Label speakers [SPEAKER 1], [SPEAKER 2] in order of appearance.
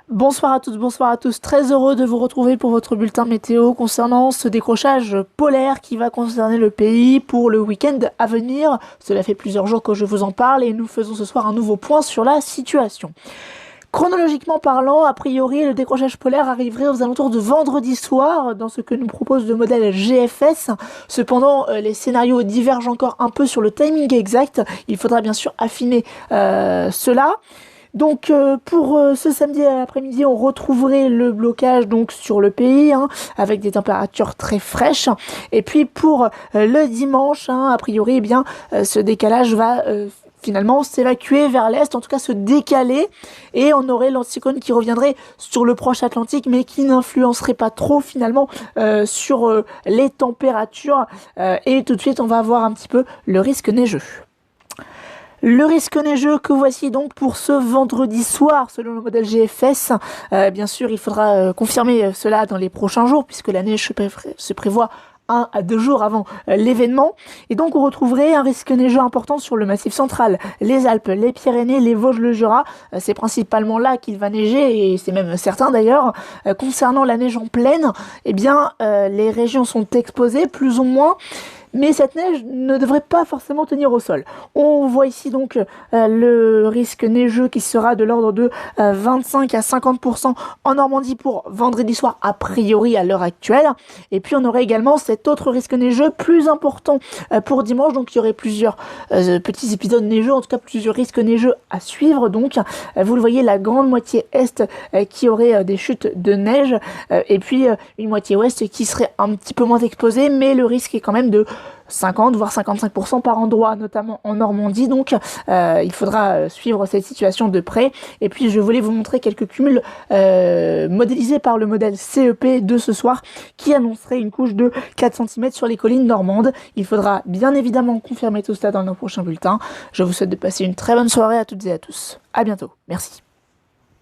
[SPEAKER 1] Bonsoir à toutes, bonsoir à tous. Très heureux de vous retrouver pour votre bulletin météo concernant ce décrochage polaire qui va concerner le pays pour le week-end à venir. Cela fait plusieurs jours que je vous en parle et nous faisons ce soir un nouveau point sur la situation. Chronologiquement parlant, a priori, le décrochage polaire arriverait aux alentours de vendredi soir dans ce que nous propose le modèle GFS. Cependant, les scénarios divergent encore un peu sur le timing exact. Il faudra bien sûr affiner cela. Donc pour ce samedi après-midi, on retrouverait le blocage donc sur le pays avec des températures très fraîches. Et puis pour le dimanche, a priori, ce décalage va finalement s'évacuer vers l'est, en tout cas se décaler, et on aurait l'anticyclone qui reviendrait sur le proche Atlantique, mais qui n'influencerait pas trop finalement sur les températures. Et tout de suite, on va voir un petit peu le risque neigeux. Le risque neigeux que voici donc pour ce vendredi soir selon le modèle GFS. Bien sûr, il faudra confirmer cela dans les prochains jours puisque la neige se prévoit 1 à 2 jours avant l'événement. Et donc on retrouverait un risque neigeux important sur le Massif central, les Alpes, les Pyrénées, les Vosges, le Jura. C'est principalement là qu'il va neiger et c'est même certain d'ailleurs. Concernant la neige en plaine, les régions sont exposées plus ou moins. Mais cette neige ne devrait pas forcément tenir au sol. On voit ici donc le risque neigeux qui sera de l'ordre de 25 à 50% en Normandie pour vendredi soir a priori à l'heure actuelle. Et puis on aurait également cet autre risque neigeux plus important pour dimanche. Donc il y aurait plusieurs petits épisodes neigeux, en tout cas plusieurs risques neigeux à suivre. Donc vous le voyez, la grande moitié est qui aurait des chutes de neige et puis une moitié ouest qui serait un petit peu moins exposée, mais le risque est quand même de 50 voire 55% par endroit, notamment en Normandie. Donc il faudra suivre cette situation de près. Et puis je voulais vous montrer quelques cumuls modélisés par le modèle CEP de ce soir qui annoncerait une couche de 4 cm sur les collines normandes. Il faudra bien évidemment confirmer tout cela dans nos prochains bulletins. Je vous souhaite de passer une très bonne soirée à toutes et à tous. À bientôt. Merci.